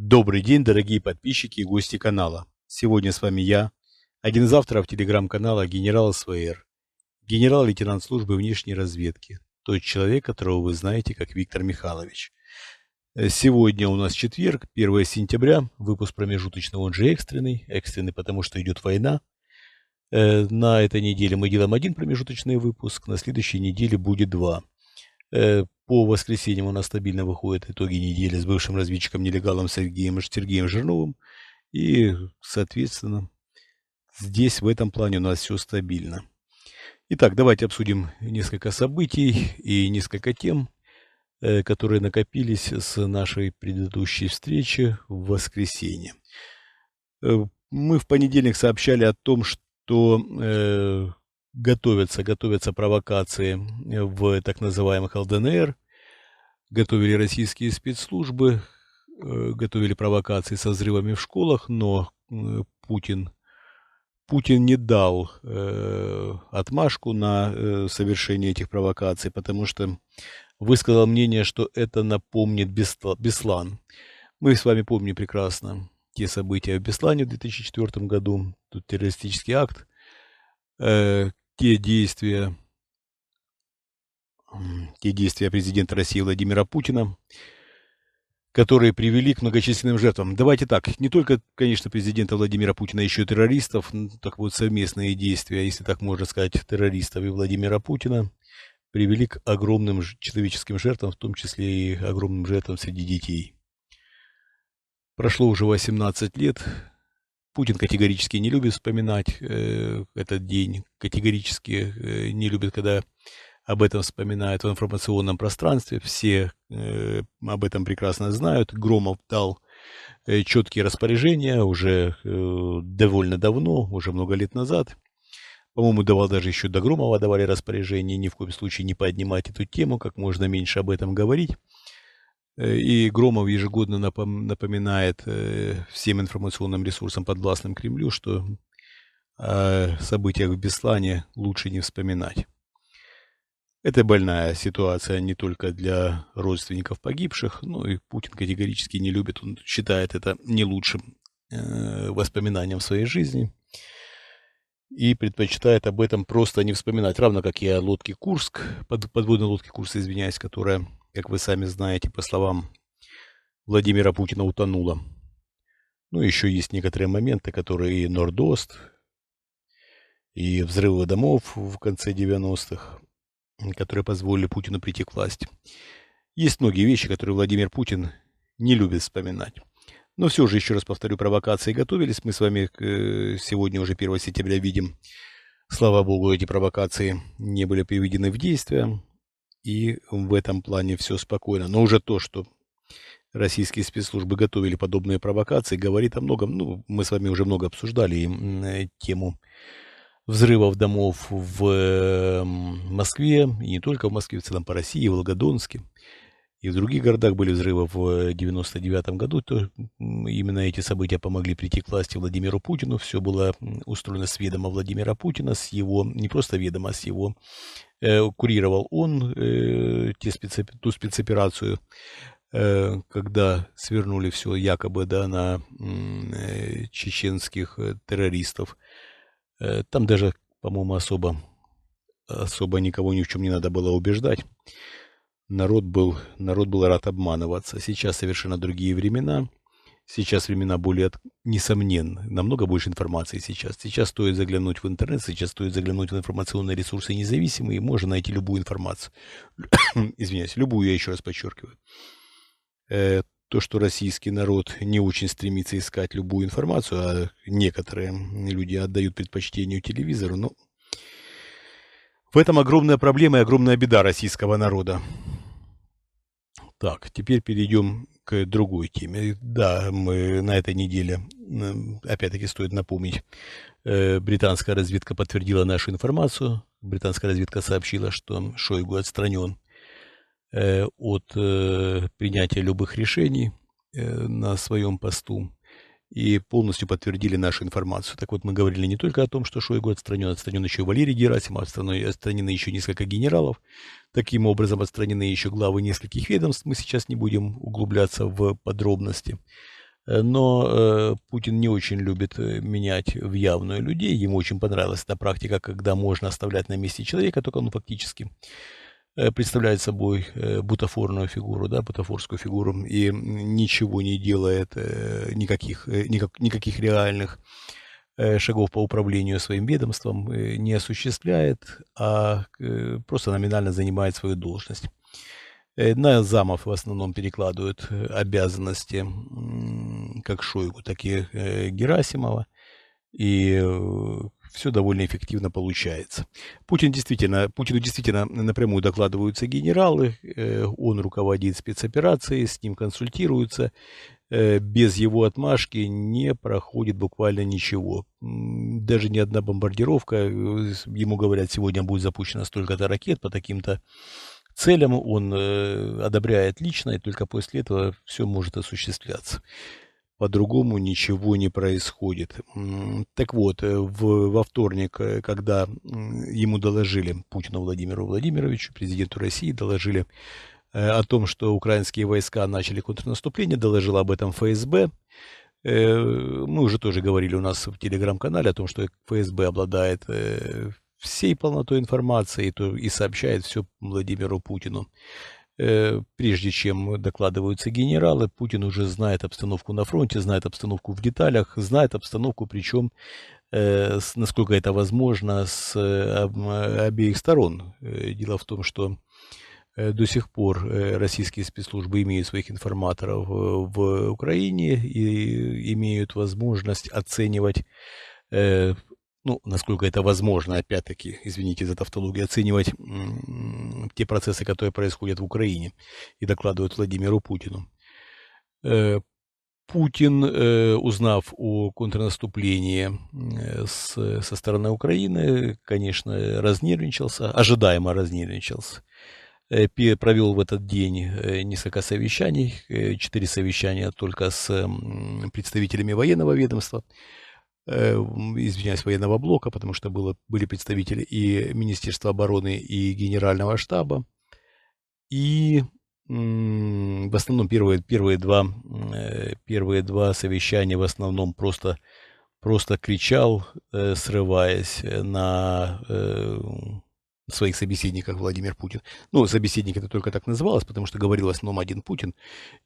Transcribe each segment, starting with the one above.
Добрый день, дорогие подписчики и гости канала. Сегодня с вами я, один из авторов телеграм-канала генерал СВР, генерал-лейтенант службы внешней разведки, тот человек, которого вы знаете как Виктор Михайлович. Сегодня у нас четверг, 1 сентября, выпуск промежуточный, он же экстренный, потому что идет война. На этой неделе мы делаем один промежуточный выпуск, на следующей неделе будет два. По воскресеньям у нас стабильно выходят итоги недели с бывшим разведчиком-нелегалом Сергеем Жирновым. И, соответственно, здесь в этом плане у нас все стабильно. Итак, давайте обсудим несколько событий и несколько тем, которые накопились с нашей предыдущей встречи в воскресенье. Мы в понедельник сообщали о том, что готовятся провокации в так называемых ЛДНР, готовили российские спецслужбы, готовили провокации со взрывами в школах, но Путин не дал отмашку на совершение этих провокаций, потому что высказал мнение, что это напомнит Беслан. Мы с вами помним прекрасно те события в Беслане в 2004 году, тут террористический акт, те действия президента России Владимира Путина, которые привели к многочисленным жертвам. Давайте так, не только, конечно, президента Владимира Путина, еще и террористов, так вот совместные действия, если так можно сказать, террористов и Владимира Путина привели к огромным человеческим жертвам, в том числе и огромным жертвам среди детей. Прошло уже 18 лет. Путин категорически не любит вспоминать этот день, категорически не любит, когда об этом вспоминают в информационном пространстве. Все об этом прекрасно знают. Громов дал четкие распоряжения уже довольно давно, уже много лет назад. По-моему, давал даже еще до Громова давали распоряжения ни в коем случае не поднимать эту тему, как можно меньше об этом говорить. И Громов ежегодно напоминает всем информационным ресурсам, подвластным Кремлю, что о событиях в Беслане лучше не вспоминать. Это больная ситуация не только для родственников погибших, но и Путин категорически не любит, он считает это не лучшим воспоминанием в своей жизни и предпочитает об этом просто не вспоминать, равно как и о лодке Курск, подводной лодке Курск, извиняюсь, которая, как вы сами знаете, по словам Владимира Путина, утонула. Ну, еще есть некоторые моменты, которые и Норд-Ост, и взрывы домов в конце 90-х, которые позволили Путину прийти к власти. Есть многие вещи, которые Владимир Путин не любит вспоминать. Но все же, еще раз повторю, провокации готовились. Мы с вами сегодня уже 1 сентября видим, слава богу, эти провокации не были приведены в действие. И в этом плане все спокойно. Но уже то, что российские спецслужбы готовили подобные провокации, говорит о многом. Ну, мы с вами уже много обсуждали тему взрывов домов в Москве, и не только в Москве, в целом по России, в Волгодонске. И в других городах были взрывы в 99 году. То именно эти события помогли прийти к власти Владимиру Путину. Все было устроено с ведома Владимира Путина, с его, не просто ведома, а с его, курировал он ту спецоперацию, когда свернули все якобы на чеченских террористов. Там даже, по-моему, особо никого ни в чем не надо было убеждать. Народ был рад обманываться. Сейчас совершенно другие времена. Сейчас времена более, несомненно, намного больше информации сейчас. Сейчас стоит заглянуть в интернет, сейчас стоит заглянуть в информационные ресурсы независимые, и можно найти любую информацию. Извиняюсь, любую, я еще раз подчеркиваю. То, что российский народ не очень стремится искать любую информацию, а некоторые люди отдают предпочтению телевизору, но в этом огромная проблема и огромная беда российского народа. Так, теперь перейдем к другой теме. Да, мы на этой неделе, опять-таки стоит напомнить, британская разведка подтвердила нашу информацию. Британская разведка сообщила, что Шойгу отстранен от принятия любых решений на своем посту и полностью подтвердили нашу информацию. Так вот, мы говорили не только о том, что Шойгу отстранен еще Валерий Герасимов, отстранены еще несколько генералов, таким образом отстранены еще главы нескольких ведомств, мы сейчас не будем углубляться в подробности. Но Путин не очень любит менять в явную людей. Ему очень понравилась эта практика, когда можно оставлять на месте человека, только он фактически представляет собой бутафорную фигуру, да, бутафорскую фигуру, и ничего не делает, никаких реальных шагов по управлению своим ведомством не осуществляет, а просто номинально занимает свою должность. На замов в основном перекладывают обязанности как Шойгу, так и Герасимова. И все довольно эффективно получается. Путину действительно напрямую докладываются генералы, он руководит спецоперацией, с ним консультируются. Без его отмашки не проходит буквально ничего. Даже ни одна бомбардировка, ему говорят, сегодня будет запущено столько-то ракет по таким-то целям, он одобряет лично, и только после этого все может осуществляться. По-другому ничего не происходит. Так вот, во вторник, когда ему доложили, Путину Владимиру Владимировичу, президенту России, доложили о том, что украинские войска начали контрнаступление, доложил об этом ФСБ. Мы уже тоже говорили у нас в телеграм-канале о том, что ФСБ обладает всей полнотой информации и сообщает все Владимиру Путину. Прежде чем докладываются генералы, Путин уже знает обстановку на фронте, знает обстановку в деталях, знает обстановку, причем, насколько это возможно, с обеих сторон. Дело в том, что до сих пор российские спецслужбы имеют своих информаторов в Украине и имеют возможность оценивать, насколько это возможно, опять-таки, извините за тавтологию, оценивать те процессы, которые происходят в Украине, и докладывают Владимиру Путину. Путин, узнав о контрнаступлении со стороны Украины, конечно, разнервничался, ожидаемо разнервничался. Провел в этот день несколько совещаний, 4 совещания только с представителями военного ведомства, военного блока, потому что были представители и Министерства обороны, и Генерального штаба. И в основном первые два совещания в основном просто кричал, срываясь на своих собеседниках Владимир Путин. Собеседник это только так называлось, потому что говорил в основном один Путин,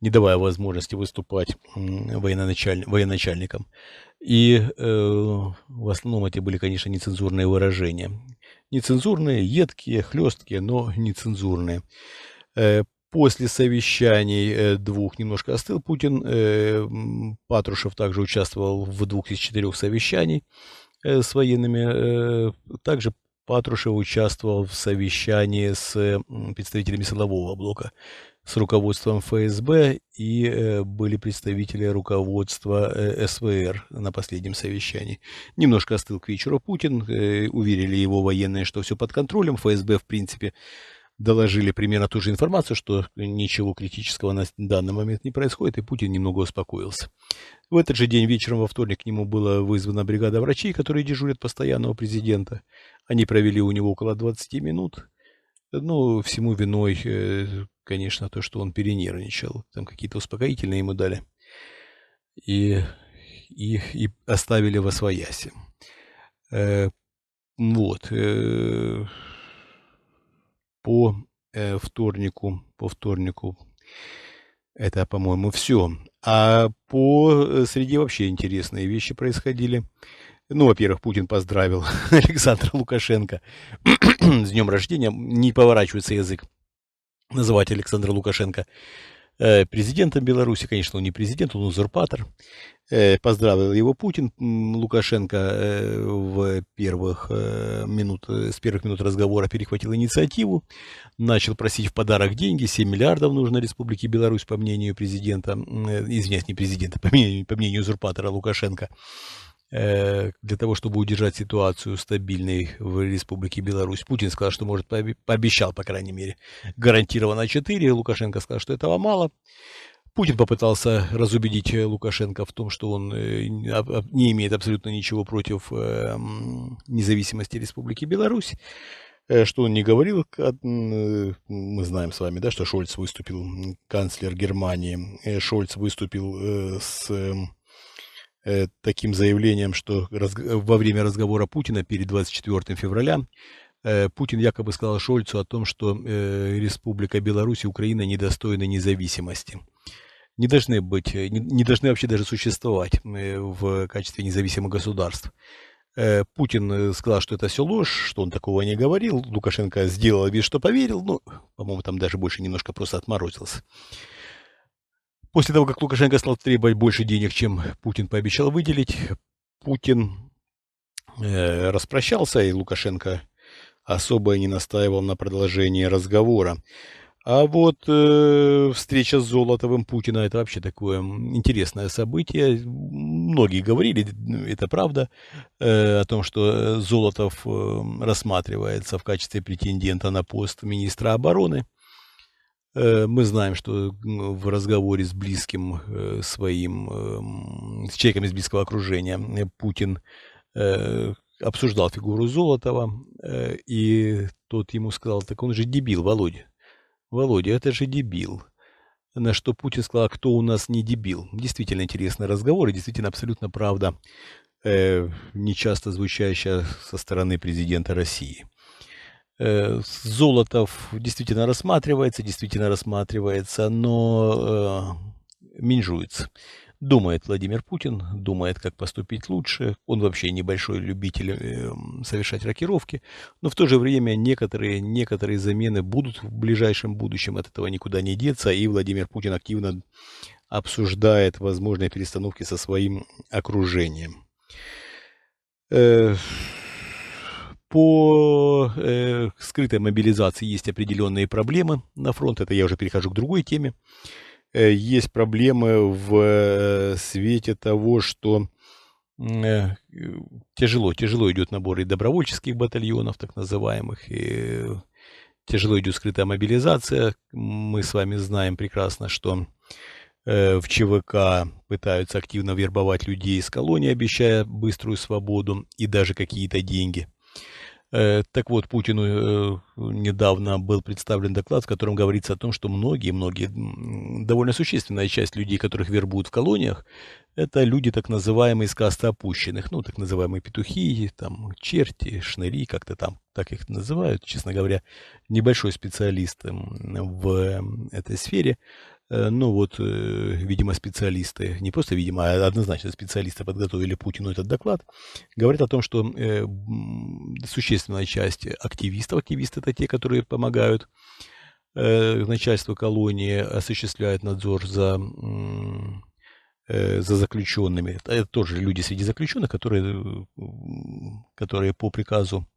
не давая возможности выступать военачальникам. И в основном это были, конечно, нецензурные выражения. Нецензурные, едкие, хлесткие, но нецензурные. После совещаний двух немножко остыл Путин. Патрушев также участвовал в 2 из 4 совещаний с военными. Также Патрушев участвовал в совещании с представителями силового блока, с руководством ФСБ, и были представители руководства СВР на последнем совещании. Немножко остыл к вечеру Путин, уверили его военные, что все под контролем. ФСБ, в принципе, доложили примерно ту же информацию, что ничего критического на данный момент не происходит, и Путин немного успокоился. В этот же день вечером во вторник к нему была вызвана бригада врачей, которые дежурят постоянно у президента. Они провели у него около 20 минут. Всему виной, конечно, то, что он перенервничал. Там какие-то успокоительные ему дали. И оставили восвояси. По вторнику это, по-моему, все. А по среде вообще интересные вещи происходили. Во-первых, Путин поздравил Александра Лукашенко с днем рождения. Не поворачивается язык называть Александра Лукашенко президентом Беларуси. Конечно, он не президент, он узурпатор. Поздравил его Путин. Лукашенко с первых минут разговора перехватил инициативу, начал просить в подарок деньги. 7 миллиардов нужно Республике Беларусь, по мнению президента, извиняюсь, не президента, по мнению узурпатора Лукашенко, для того, чтобы удержать ситуацию стабильной в Республике Беларусь. Путин сказал, что может, пообещал, по крайней мере, гарантированно 4. Лукашенко сказал, что этого мало. Путин попытался разубедить Лукашенко в том, что он не имеет абсолютно ничего против независимости Республики Беларусь. Что он не говорил, мы знаем с вами, да, что Шольц выступил, канцлер Германии, Шольц выступил с таким заявлением, что во время разговора Путина перед 24 февраля Путин якобы сказал Шольцу о том, что Республика Беларусь и Украина недостойны независимости. Не должны быть, не должны вообще даже существовать в качестве независимых государств. Путин сказал, что это все ложь, что он такого не говорил. Лукашенко сделал вид, что поверил. Ну, по-моему, там даже больше немножко просто отморозился. После того, как Лукашенко стал требовать больше денег, чем Путин пообещал выделить, Путин распрощался, и Лукашенко особо не настаивал на продолжении разговора. А вот встреча с Золотовым Путина — это вообще такое интересное событие. Многие говорили, это правда, о том, что Золотов рассматривается в качестве претендента на пост министра обороны. Мы знаем, что в разговоре с близким своим, с человеком из близкого окружения Путин обсуждал фигуру Золотова, и тот ему сказал: так он же дебил, Володя. Володя, это же дебил. На что Путин сказал: а кто у нас не дебил? Действительно интересный разговор, и действительно абсолютно правда, нечасто звучащая со стороны президента России. Золотов действительно рассматривается, но меньжуется. Думает Владимир Путин, думает, как поступить лучше. Он вообще небольшой любитель совершать рокировки, но в то же время некоторые замены будут в ближайшем будущем, от этого никуда не деться, и Владимир Путин активно обсуждает возможные перестановки со своим окружением. По скрытой мобилизации есть определенные проблемы на фронт, это я уже перехожу к другой теме. Есть проблемы в свете того, что тяжело идет набор и добровольческих батальонов, так называемых, и тяжело идет скрытая мобилизация. Мы с вами знаем прекрасно, что в ЧВК пытаются активно вербовать людей из колонии, обещая быструю свободу и даже какие-то деньги. Так вот, Путину недавно был представлен доклад, в котором говорится о том, что многие, довольно существенная часть людей, которых вербуют в колониях, это люди так называемые из касты опущенных, ну, так называемые петухи, там, черти, шныри, как-то там так их называют, честно говоря, небольшой специалист в этой сфере. Ну вот, видимо, специалисты, не просто видимо, а однозначно специалисты подготовили Путину этот доклад, говорят о том, что существенная часть активисты это те, которые помогают начальству колонии, осуществляют надзор за заключенными. Это тоже люди среди заключенных, которые по приказу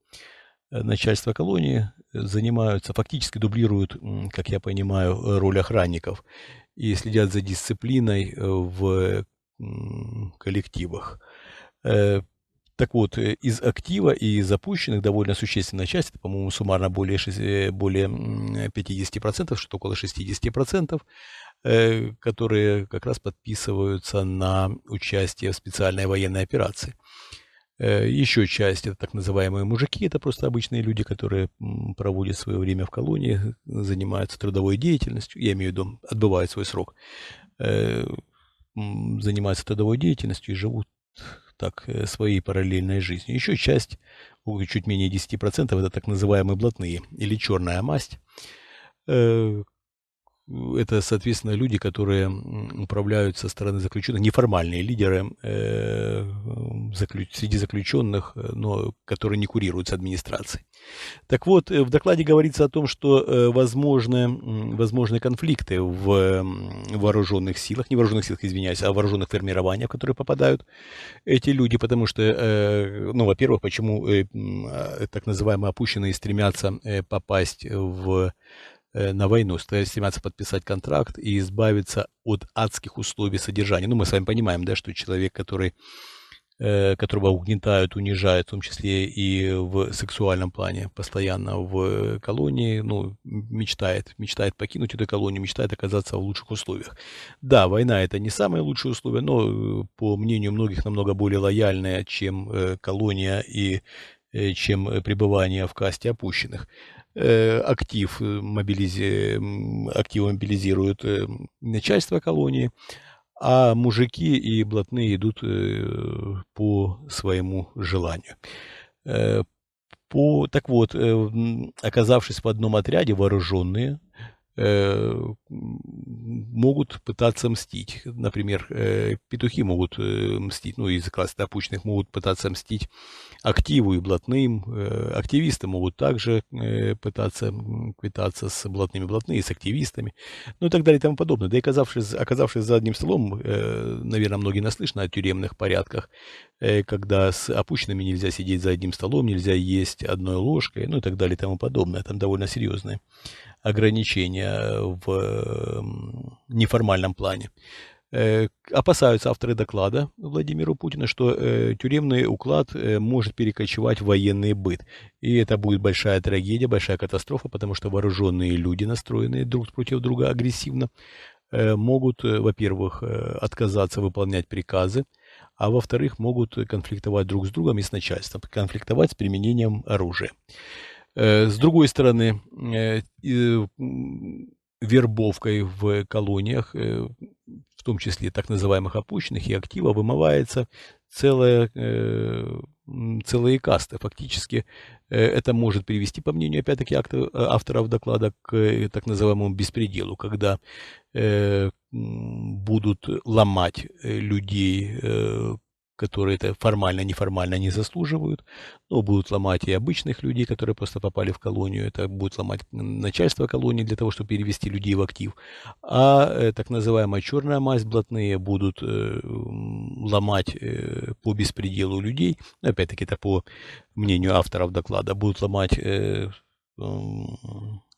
начальства колонии занимаются, фактически дублируют, как я понимаю, роль охранников и следят за дисциплиной в коллективах. Так вот, из актива и из запущенных довольно существенная часть, это, по-моему, суммарно более 50%, что около 60%, которые как раз подписываются на участие в специальной военной операции. Еще часть — это так называемые мужики, это просто обычные люди, которые проводят свое время в колонии, занимаются трудовой деятельностью, я имею в виду, отбывают свой срок, занимаются трудовой деятельностью и живут так своей параллельной жизнью. Еще часть, чуть менее 10%, это так называемые блатные или черная масть. Это, соответственно, люди, которые управляют со стороны заключенных, неформальные лидеры среди заключенных, но которые не курируются администрацией. Так вот, в докладе говорится о том, что возможны конфликты в вооруженных силах, не вооруженных силах, извиняюсь, а вооруженных формированиях, в которые попадают эти люди, потому что, ну, во-первых, почему так называемые опущенные стремятся попасть на войну, стремятся подписать контракт и избавиться от адских условий содержания. Ну, мы с вами понимаем, да, что человек, которого угнетают, унижают, в том числе и в сексуальном плане, постоянно в колонии, ну, мечтает покинуть эту колонию, мечтает оказаться в лучших условиях. Да, война — это не самые лучшие условия, но, по мнению многих, намного более лояльная, чем колония и чем пребывание в касте опущенных. Активы мобилизируют начальство колонии, а мужики и блатные идут по своему желанию. Так вот, оказавшись в одном отряде, вооруженные могут пытаться мстить. Например, петухи могут мстить, ну, из класса опущенных могут пытаться мстить активу и блатным. Активисты могут также пытаться квитаться с блатными, блатные с активистами, ну и так далее и тому подобное. Да и оказавшись за одним столом, наверное, многие наслышаны о тюремных порядках, когда с опущенными нельзя сидеть за одним столом, нельзя есть одной ложкой, ну и так далее и тому подобное. Там довольно серьезные ограничения в неформальном плане. Опасаются авторы доклада Владимиру Путину, что тюремный уклад может перекочевать в военный быт. И это будет большая трагедия, большая катастрофа, потому что вооруженные люди, настроенные друг против друга агрессивно, могут, во-первых, отказаться выполнять приказы, а во-вторых, могут конфликтовать друг с другом и с начальством, конфликтовать с применением оружия. С другой стороны, вербовкой в колониях, в том числе так называемых опущенных и актива, вымывается целые касты. Фактически это может привести, по мнению, опять-таки, авторов доклада, к так называемому беспределу, когда будут ломать людей, которые это формально, неформально не заслуживают, но будут ломать и обычных людей, которые просто попали в колонию, это будет ломать начальство колонии для того, чтобы перевести людей в актив, а так называемая черная масть, блатные, будут ломать по беспределу людей, опять-таки это по мнению авторов доклада, будут ломать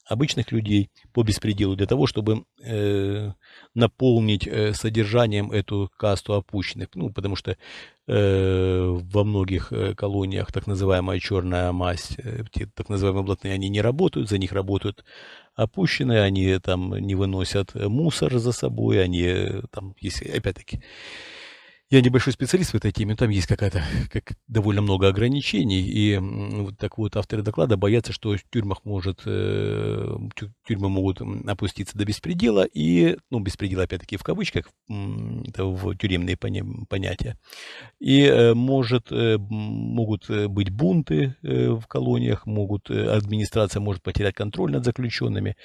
обычных людей по беспределу для того, чтобы наполнить содержанием эту касту опущенных. Ну, потому что во многих колониях так называемая черная масть, так называемые блатные, они не работают, за них работают опущенные, они там не выносят мусор за собой, они там, если, опять-таки, я небольшой специалист в этой теме, там есть довольно много ограничений, и так вот авторы доклада боятся, что в тюрьмах тюрьмы могут опуститься до беспредела, и, ну, беспредел опять-таки в кавычках, это в тюремные понятия, и могут быть бунты в колониях, администрация может потерять контроль над заключенными,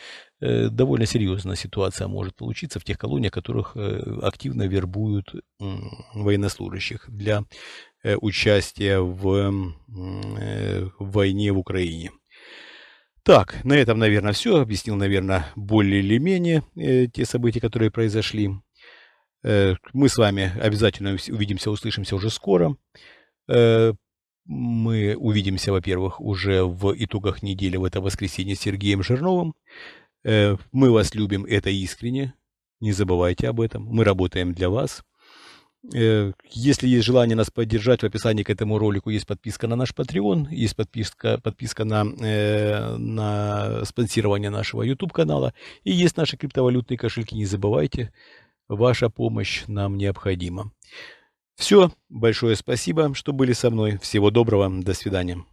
довольно серьезная ситуация может получиться в тех колониях, в которых активно вербуют военнослужащих для участия в войне в Украине. Так, на этом, наверное, все. Объяснил, наверное, более или менее те события, которые произошли. Мы с вами обязательно увидимся, услышимся уже скоро. Мы увидимся, во-первых, уже в итогах недели, в это воскресенье, с Сергеем Жирновым. Мы вас любим, это искренне. Не забывайте об этом. Мы работаем для вас. Если есть желание нас поддержать, в описании к этому ролику есть подписка на наш Patreon, есть подписка на спонсирование нашего YouTube канала, и есть наши криптовалютные кошельки. Не забывайте, ваша помощь нам необходима. Все, большое спасибо, что были со мной. Всего доброго, до свидания.